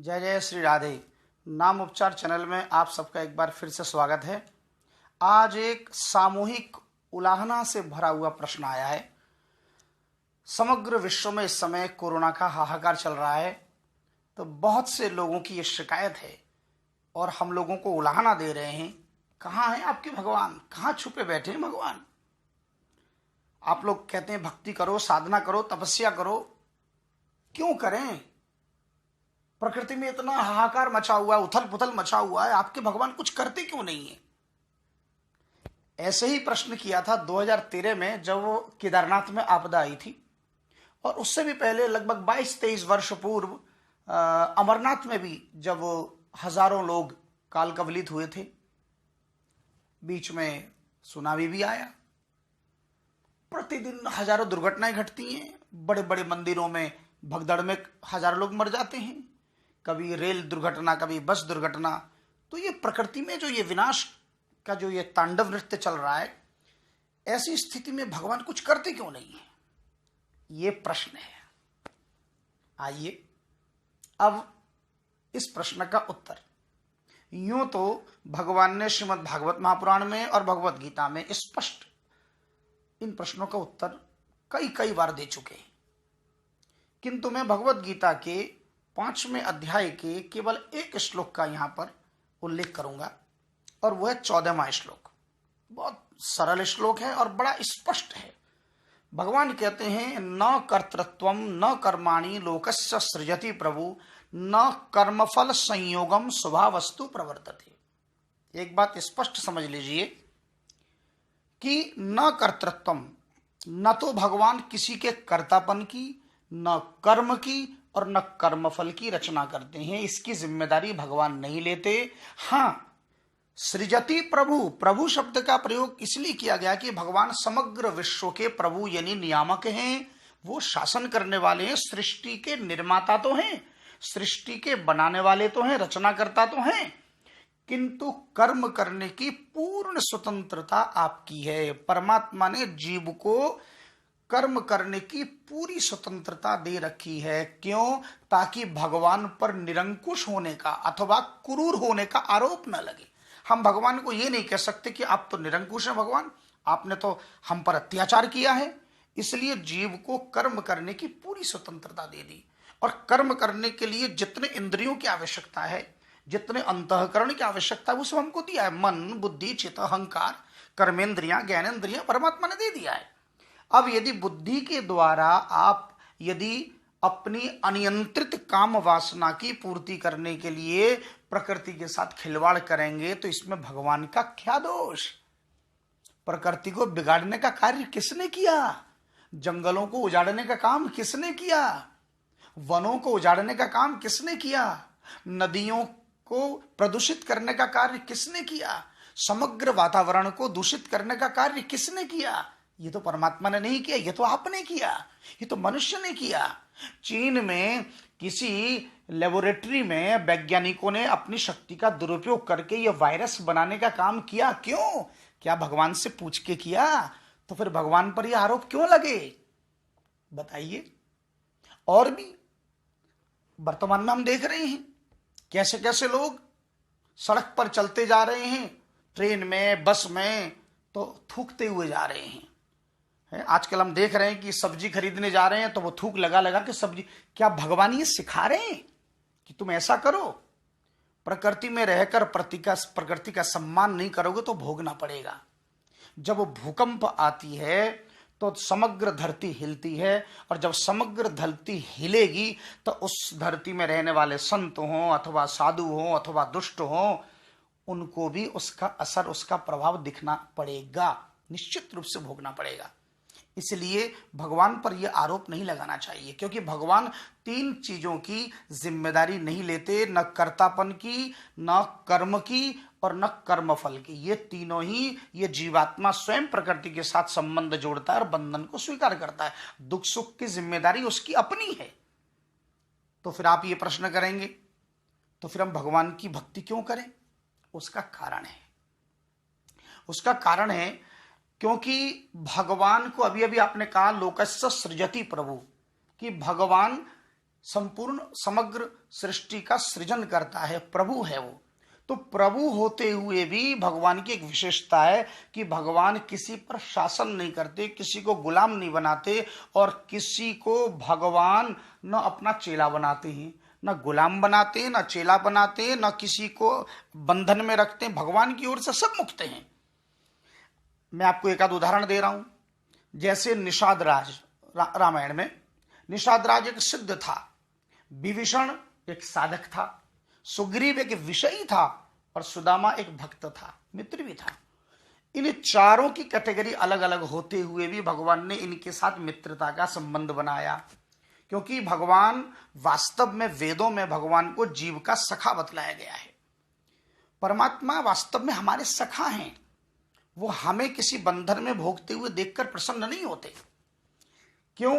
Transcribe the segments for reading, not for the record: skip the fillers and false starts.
जय जय श्री राधे। नाम उपचार चैनल में आप सबका एक बार फिर से स्वागत है। आज एक सामूहिक उलाहना से भरा हुआ प्रश्न आया है। समग्र विश्व में इस समय कोरोना का हाहाकार चल रहा है, तो बहुत से लोगों की ये शिकायत है और हम लोगों को उलाहना दे रहे हैं, कहाँ हैं आपके भगवान, कहाँ छुपे बैठे हैं भगवान। आप लोग कहते हैं भक्ति करो, साधना करो, तपस्या करो, क्यों करें? प्रकृति में इतना हाहाकार मचा हुआ है, उथल पुथल मचा हुआ है, आपके भगवान कुछ करते क्यों नहीं है? ऐसे ही प्रश्न किया था 2013 में, जब वो केदारनाथ में आपदा आई थी, और उससे भी पहले लगभग 22-23 वर्ष पूर्व अमरनाथ में भी जब हजारों लोग काल कवलित हुए थे, बीच में सुनामी भी आया। प्रतिदिन हजारों दुर्घटनाएं घटती हैं। बड़े बड़े मंदिरों में भगदड़ में हजारों लोग मर जाते हैं, कभी रेल दुर्घटना, कभी बस दुर्घटना। तो ये प्रकृति में जो ये विनाश का जो ये तांडव नृत्य चल रहा है, ऐसी स्थिति में भगवान कुछ करते क्यों नहीं है, ये प्रश्न है। आइए अब इस प्रश्न का उत्तर। यूं तो भगवान ने श्रीमद् भागवत महापुराण में और भगवत गीता में स्पष्ट इन प्रश्नों का उत्तर कई कई बार दे चुके हैं, किंतु मैं भगवत गीता के 5वें अध्याय के केवल एक श्लोक का यहां पर उल्लेख करूंगा, और वह 14वां श्लोक। बहुत सरल श्लोक है और बड़ा स्पष्ट है। भगवान कहते हैं, न कर्तृत्वम न कर्माणि लोकस्य सृजति प्रभु, न कर्मफल संयोगम स्वभावस्तु प्रवर्तते। एक बात स्पष्ट समझ लीजिए कि न कर्तृत्वम, न तो भगवान किसी के कर्तापन की, न कर्म की और न कर्मफल की रचना करते हैं, इसकी जिम्मेदारी भगवान नहीं लेते। हाँ, सृजति प्रभु, प्रभु शब्द का प्रयोग इसलिए किया गया कि भगवान समग्र विश्व के प्रभु यानी नियामक हैं, वो शासन करने वाले हैं, सृष्टि के निर्माता तो हैं, सृष्टि के बनाने वाले तो हैं, रचनाकर्ता तो हैं, किंतु कर्म करने की पूर्ण स्वतंत्रता आपकी है। परमात्मा ने जीव को कर्म करने की पूरी स्वतंत्रता दे रखी है। क्यों? ताकि भगवान पर निरंकुश होने का अथवा क्रूर होने का आरोप न लगे। हम भगवान को ये नहीं कह सकते कि आप तो निरंकुश हैं भगवान, आपने तो हम पर अत्याचार किया है। इसलिए जीव को कर्म करने की पूरी स्वतंत्रता दे दी, और कर्म करने के लिए जितने इंद्रियों की आवश्यकता है, जितने अंतःकरण की आवश्यकता है, वो सब हमको दिया है। मन, बुद्धि, चित्त, अहंकार, कर्मेंद्रियां, ज्ञानेंद्रियां परमात्मा ने दे दिया है। अब यदि बुद्धि के द्वारा आप यदि अपनी अनियंत्रित काम वासना की पूर्ति करने के लिए प्रकृति के साथ खिलवाड़ करेंगे, तो इसमें भगवान का क्या दोष? प्रकृति को बिगाड़ने का कार्य किसने किया? जंगलों को उजाड़ने का काम किसने किया? वनों को उजाड़ने का काम किसने किया? नदियों को प्रदूषित करने का कार्य किसने किया? समग्र वातावरण को दूषित करने का कार्य किसने किया? ये तो परमात्मा ने नहीं किया, ये तो आपने किया, ये तो मनुष्य ने किया। चीन में किसी लेबोरेटरी में वैज्ञानिकों ने अपनी शक्ति का दुरुपयोग करके ये वायरस बनाने का काम किया। क्यों? क्या भगवान से पूछ के किया? तो फिर भगवान पर ये आरोप क्यों लगे, बताइए। और भी वर्तमान में हम देख रहे हैं कैसे कैसे लोग सड़क पर चलते जा रहे हैं, ट्रेन में, बस में, तो थूकते हुए जा रहे हैं। आजकल हम देख रहे हैं कि सब्जी खरीदने जा रहे हैं तो वो थूक लगा लगा के सब्जी। क्या भगवान ये सिखा रहे हैं कि तुम ऐसा करो? प्रकृति में रहकर प्रकृति का सम्मान नहीं करोगे तो भोगना पड़ेगा। जब भूकंप आती है तो समग्र धरती हिलती है, और जब समग्र धरती हिलेगी तो उस धरती में रहने वाले संत हों अथवा साधु हों अथवा दुष्ट हों, उनको भी उसका असर, उसका प्रभाव दिखना पड़ेगा, निश्चित रूप से भोगना पड़ेगा। इसलिए भगवान पर यह आरोप नहीं लगाना चाहिए, क्योंकि भगवान 3 चीजों की जिम्मेदारी नहीं लेते, न कर्तापन की, न कर्म की और न कर्मफल की। ये तीनों ही, ये जीवात्मा स्वयं प्रकृति के साथ संबंध जोड़ता है और बंधन को स्वीकार करता है। दुख सुख की जिम्मेदारी उसकी अपनी है। तो फिर आप ये प्रश्न करेंगे, तो फिर हम भगवान की भक्ति क्यों करें? उसका कारण है, उसका कारण है क्योंकि भगवान को, अभी अभी आपने कहा लोकस्य सृजति प्रभु, कि भगवान संपूर्ण समग्र सृष्टि का सृजन करता है, प्रभु है वो। तो प्रभु होते हुए भी भगवान की एक विशेषता है कि भगवान किसी पर शासन नहीं करते, किसी को गुलाम नहीं बनाते, और किसी को भगवान न अपना चेला बनाते हैं, न गुलाम बनाते हैं, न चेला बनाते हैं, न किसी को बंधन में रखते हैं। भगवान की ओर से सब मुक्त हैं। मैं आपको एक आध उदाहरण दे रहा हूं। जैसे निषाद राज, रामायण में निषाद राज एक सिद्ध था, विभीषण एक साधक था, सुग्रीव एक विषयी था, और सुदामा एक भक्त था, मित्र भी था। इन चारों की कैटेगरी अलग अलग होते हुए भी भगवान ने इनके साथ मित्रता का संबंध बनाया, क्योंकि भगवान वास्तव में, वेदों में भगवान को जीव का सखा बतलाया गया है। परमात्मा वास्तव में हमारे सखा हैं। वो हमें किसी बंधन में भोगते हुए देखकर प्रसन्न नहीं होते। क्यों?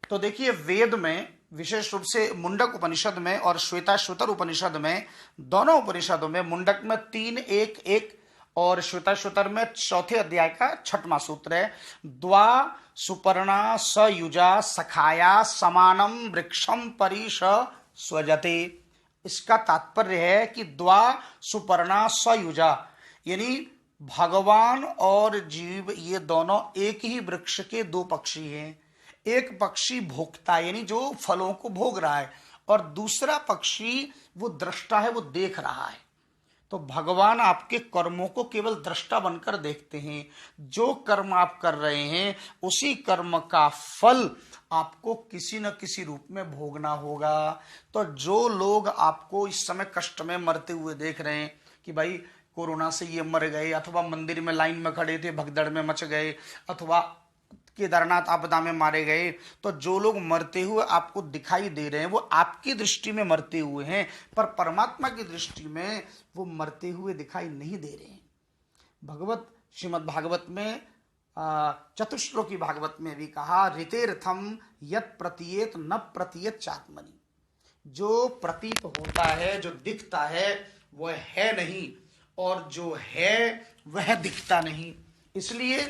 तो देखिए, वेद में विशेष रूप से मुंडक उपनिषद में और श्वेताश्वतर उपनिषद में, दोनों उपनिषदों में, मुंडक में 3:1:1 और श्वेताश्वतर में 4थे अध्याय का 6वां सूत्र है, द्वा सुपर्णा सयुजा सखाया समानम वृक्षम परिश स्वजते। इसका तात्पर्य है कि द्वा सुपर्णा सयुजा, यानी भगवान और जीव ये दोनों एक ही वृक्ष के दो पक्षी हैं। एक पक्षी भोक्ता यानी जो फलों को भोग रहा है, और दूसरा पक्षी वो दृष्टा है, वो देख रहा है। तो भगवान आपके कर्मों को केवल दृष्टा बनकर देखते हैं। जो कर्म आप कर रहे हैं उसी कर्म का फल आपको किसी न किसी रूप में भोगना होगा। तो जो लोग आपको इस समय कष्ट में मरते हुए देख रहे हैं कि भाई कोरोना से ये मर गए, अथवा मंदिर में लाइन में खड़े थे भगदड़ में मच गए, अथवा केदारनाथ आपदा में मारे गए, तो जो लोग मरते हुए आपको दिखाई दे रहे हैं वो आपकी दृष्टि में मरते हुए हैं, पर परमात्मा की दृष्टि में वो मरते हुए दिखाई नहीं दे रहे हैं। श्रीमद् भागवत में चतुश्लोकी भागवत में भी कहा, ऋतेर्थम यत् प्रतीयेत न प्रतीयत चात्मनि। जो प्रतीत होता है, जो दिखता है, वह है नहीं, और जो है वह दिखता नहीं। इसलिए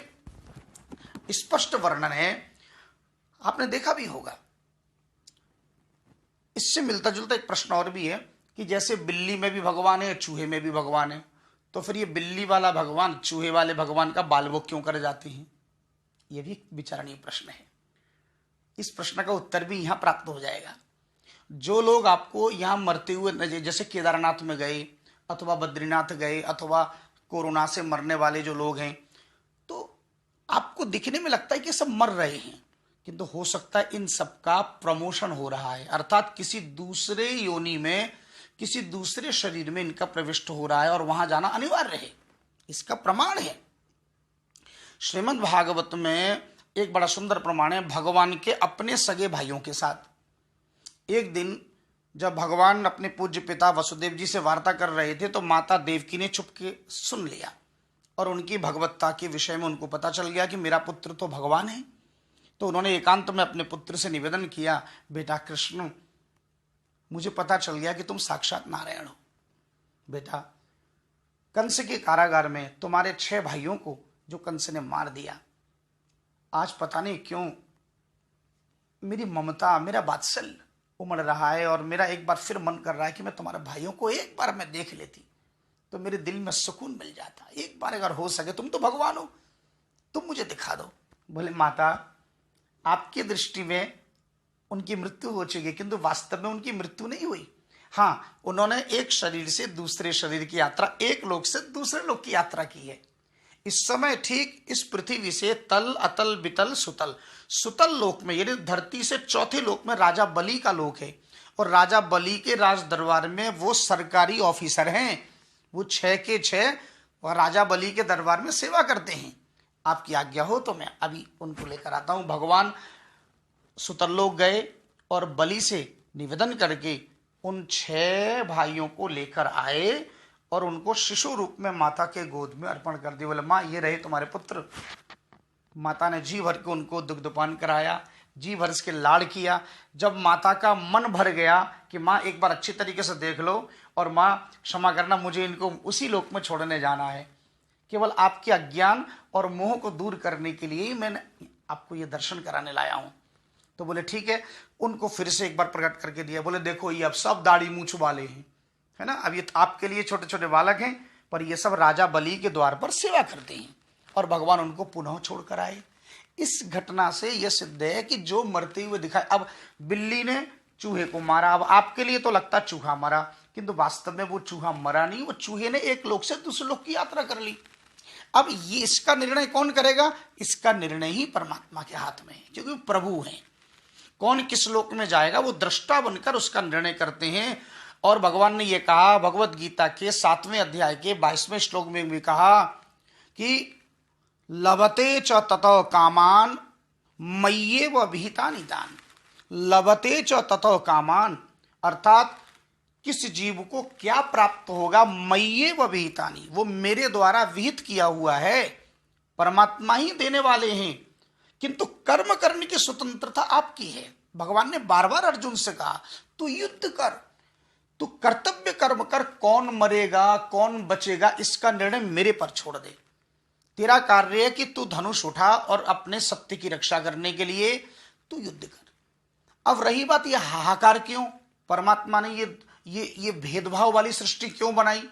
स्पष्ट वर्णन है, आपने देखा भी होगा। इससे मिलता जुलता एक प्रश्न और भी है कि जैसे बिल्ली में भी भगवान है, चूहे में भी भगवान है, तो फिर ये बिल्ली वाला भगवान चूहे वाले भगवान का बाल वो क्यों कर जाते हैं? यह भी एक विचारणीय प्रश्न है। इस प्रश्न का उत्तर भी यहां प्राप्त हो जाएगा। जो लोग आपको यहां मरते हुए, जैसे केदारनाथ में गए, अथवा बद्रीनाथ गए, अथवा कोरोना से मरने वाले जो लोग हैं, तो आपको दिखने में लगता है कि सब मर रहे हैं, किंतु हो सकता है इन सब का प्रमोशन हो रहा है, अर्थात किसी दूसरे योनि में, किसी दूसरे शरीर में इनका प्रविष्ट हो रहा है और वहां जाना अनिवार्य है। इसका प्रमाण है श्रीमद् भागवत में एक बड़ा सुंदर प्रमाण है भगवान के अपने सगे भाइयों के साथ। एक दिन जब भगवान अपने पूज्य पिता वसुदेव जी से वार्ता कर रहे थे, तो माता देवकी ने चुपके सुन लिया, और उनकी भगवत्ता के विषय में उनको पता चल गया कि मेरा पुत्र तो भगवान है। तो उन्होंने एकांत में अपने पुत्र से निवेदन किया, बेटा कृष्ण, मुझे पता चल गया कि तुम साक्षात नारायण हो। बेटा, कंस के कारागार में तुम्हारे 6 भाइयों को जो कंस ने मार दिया, आज पता नहीं क्यों मेरी ममता, मेरा वात्सल्य उमड़ रहा है, और मेरा एक बार फिर मन कर रहा है कि मैं तुम्हारे भाइयों को एक बार मैं देख लेती तो मेरे दिल में सुकून मिल जाता। एक बार अगर हो सके, तुम तो भगवान हो, तुम मुझे दिखा दो। बोले, माता, आपकी दृष्टि में उनकी मृत्यु हो चुकी है, किंतु वास्तव में उनकी मृत्यु नहीं हुई। हाँ, उन्होंने एक शरीर से दूसरे शरीर की यात्रा, एक लोक से दूसरे लोक की यात्रा की है। इस समय ठीक इस पृथ्वी से तल, अतल, बितल, सुतल, सुतल लोक में, यानी धरती से चौथे लोक में राजा बलि का लोक है, और राजा बलि के राज दरबार में वो सरकारी ऑफिसर हैं, वो 6 के 6 और राजा बलि के दरबार में सेवा करते हैं। आपकी आज्ञा हो तो मैं अभी उनको लेकर आता हूं। भगवान सुतल लोक गए और बलि से निवेदन करके उन 6 भाइयों को लेकर आए, और उनको शिशु रूप में माता के गोद में अर्पण कर दिया। बोले, माँ, ये रहे तुम्हारे पुत्र। माता ने जी भर के उनको दुग्धपान कराया, जी भर के लाड़ किया। जब माता का मन भर गया कि माँ एक बार अच्छी तरीके से देख लो, और माँ क्षमा करना, मुझे इनको उसी लोक में छोड़ने जाना है, केवल आपके अज्ञान और मोह को दूर करने के लिए ही मैंने आपको ये दर्शन कराने लाया हूँ। तो बोले ठीक है, उनको फिर से एक बार प्रकट करके दिया। बोले देखो ये अब सब दाढ़ी मूंछ वाले हैं, है ना, अब ये आपके लिए छोटे छोटे बालक हैं, पर ये सब राजा बलि के द्वार पर सेवा करते हैं। और भगवान उनको पुनः छोड़ कर आए। इस घटना से यह सिद्ध है कि जो मरते हुए दिखाए, अब बिल्ली ने चूहे को मारा, अब आपके लिए तो लगता चूहा मरा, किंतु वास्तव में वो चूहा मरा नहीं, वो चूहे ने एक लोक से दूसरे लोक की यात्रा कर ली। अब ये इसका निर्णय कौन करेगा? इसका निर्णय ही परमात्मा के हाथ में है, क्योंकि प्रभु हैं। कौन किस लोक में जाएगा वो दृष्टा बनकर उसका निर्णय करते हैं। और भगवान ने ये कहा भगवत गीता के 7वें अध्याय के 22वें श्लोक में भी कहा कि लभते च ततो कामान मय्येव विहितानि तान्। लभते च ततो कामान, अर्थात किस जीव को क्या प्राप्त होगा, मय्येव विहितानि, वो मेरे द्वारा विहित किया हुआ है, परमात्मा ही देने वाले हैं, किंतु कर्म करने की स्वतंत्रता आपकी है। भगवान ने बार बार अर्जुन से कहा तू युद्ध कर, तू कर्तव्य कर्म कर, कौन मरेगा कौन बचेगा इसका निर्णय मेरे पर छोड़ दे। तेरा कार्य है कि तू धनुष उठा और अपने सत्य की रक्षा करने के लिए तू युद्ध कर। अब रही बात ये हाहाकार क्यों, परमात्मा ने ये भेदभाव वाली सृष्टि क्यों बनाई?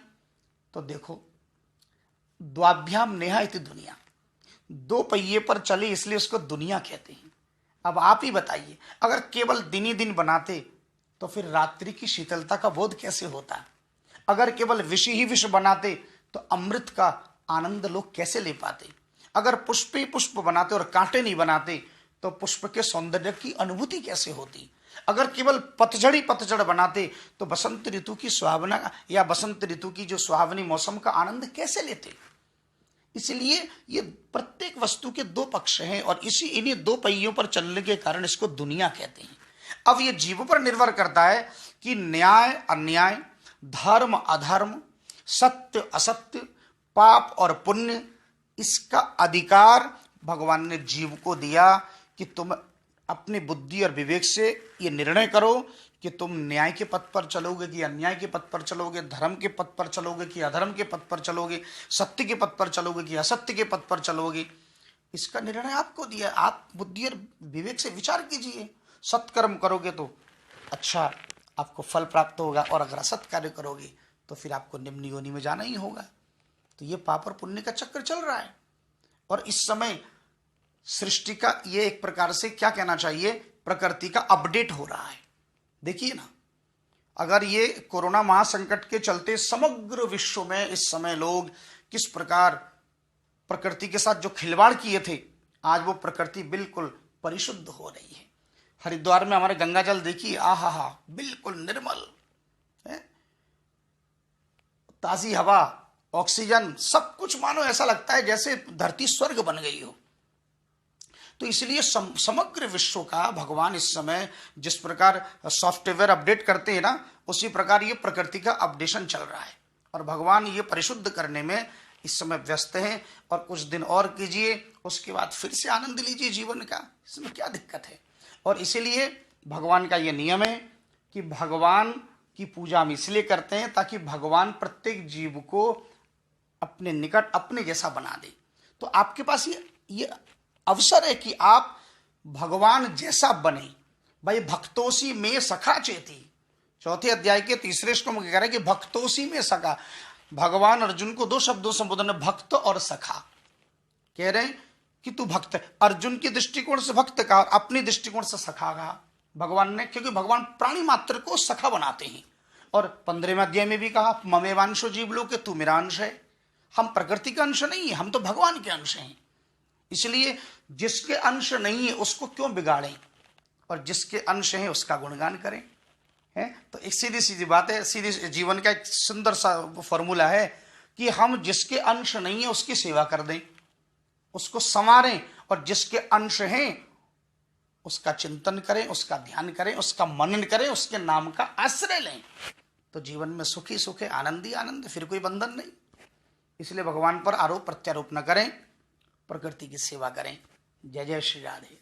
तो देखो, द्वाभ्याम नेहा इति दुनिया, दो पहिए पर चले इसलिए उसको दुनिया कहते हैं। अब आप ही बताइए, अगर केवल दिन ही दिन बनाते तो फिर रात्रि की शीतलता का बोध कैसे होता? अगर केवल विष ही विष बनाते तो अमृत का आनंद लोग कैसे ले पाते? अगर पुष्प ही पुष्प बनाते और कांटे नहीं बनाते तो पुष्प के सौंदर्य की अनुभूति कैसे होती? अगर केवल पतझड़ ही पतझड़ बनाते तो बसंत ऋतु की सुहावना या बसंत ऋतु की जो सुहावनी मौसम का आनंद कैसे लेते? इसलिए ये प्रत्येक वस्तु के दो पक्ष हैं और इन्हीं दो पहियों पर चलने के कारण इसको दुनिया कहते हैं। अब ये जीव पर निर्भर करता है कि न्याय अन्याय, धर्म अधर्म, सत्य असत्य, पाप और पुण्य, इसका अधिकार भगवान ने जीव को दिया कि तुम अपनी बुद्धि और विवेक से ये निर्णय करो कि तुम न्याय के पथ पर चलोगे कि अन्याय के पथ पर चलोगे, धर्म के पथ पर चलोगे कि अधर्म के पथ पर चलोगे, सत्य के पथ पर चलोगे कि असत्य के पथ पर चलोगे। इसका निर्णय आपको दिया, आप बुद्धि और विवेक से विचार कीजिए। सत्कर्म करोगे तो अच्छा आपको फल प्राप्त होगा, और अगर असत कार्य करोगे तो फिर आपको निम्न योनि में जाना ही होगा। तो ये पाप और पुण्य का चक्कर चल रहा है। और इस समय सृष्टि का ये एक प्रकार से क्या कहना चाहिए, प्रकृति का अपडेट हो रहा है। देखिए ना, अगर ये कोरोना महासंकट के चलते समग्र विश्व में इस समय लोग किस प्रकार प्रकृति के साथ जो खिलवाड़ किए थे, आज वो प्रकृति बिल्कुल परिशुद्ध हो रही है। हरिद्वार में हमारे गंगा जल देखिए, आहा, बिल्कुल निर्मल है, ताजी हवा, ऑक्सीजन, सब कुछ मानो ऐसा लगता है जैसे धरती स्वर्ग बन गई हो। तो इसलिए समग्र विश्व का भगवान इस समय जिस प्रकार सॉफ्टवेयर अपडेट करते हैं ना, उसी प्रकार ये प्रकृति का अपडेशन चल रहा है और भगवान ये परिशुद्ध करने में इस समय व्यस्त हैं। और कुछ दिन और कीजिए, उसके बाद फिर से आनंद लीजिए जीवन का, इसमें क्या दिक्कत है। और इसीलिए भगवान का ये नियम है कि भगवान की पूजा हम इसलिए करते हैं ताकि भगवान प्रत्येक जीव को अपने निकट अपने जैसा बना दे। तो आपके पास ये अवसर है कि आप भगवान जैसा बने। भाई भक्तोसी में सखा चेती, 4थे अध्याय के 3रे श्लोक में कह रहा है कि भक्तोसी में सखा। भगवान अर्जुन को 2 शब्दों से संबोधन है, भक्त और सखा। कह रहे हैं कि तू भक्त है। अर्जुन की दृष्टिकोण से भक्त कहा, अपनी दृष्टिकोण से सखा कहा भगवान ने, क्योंकि भगवान प्राणी मात्र को सखा बनाते हैं। और 15वें अध्याय में भी कहा ममेवांशो जीवलोके, तू मेरा अंश है। हम प्रकृति का अंश नहीं है, हम तो भगवान के अंश हैं। इसलिए जिसके अंश नहीं है उसको क्यों बिगाड़ें, और जिसके अंश हैं उसका गुणगान करें। है तो एक सीधी सीधी बात है, सीधी जीवन का एक सुंदर सा फॉर्मूला है कि हम जिसके अंश नहीं है उसकी सेवा कर दें, उसको संवारें, और जिसके अंश हैं उसका चिंतन करें, उसका ध्यान करें, उसका मनन करें, उसके नाम का आश्रय लें। तो जीवन में सुखी सुख है, आनंद ही आनंद, फिर कोई बंधन नहीं। इसलिए भगवान पर आरोप प्रत्यारोप न करें, प्रकृति की सेवा करें। जय जय श्री राधे।